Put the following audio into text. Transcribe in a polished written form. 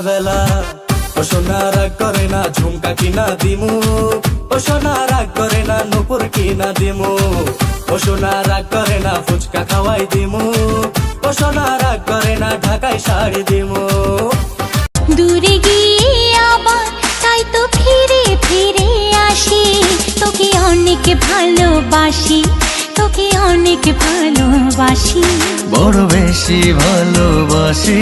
বেলা ও সোনা রাগ করে না ঝুমকা কিনা দিমু, ও সোনা রাগ করে না নুপুর কিনা দিমু, ও সোনা রাগ করে না ফুচকা খাওয়াই দিমু, ও সোনা রাগ করে না ঢাকায় শাড়ি দিমু। দূরে গিয়ে আবার তাই তো ফিরে ফিরে আসি, তোকে অনেক ভালোবাসি, তোকে অনেক ভালোবাসি, বড় বেশি ভালোবাসি।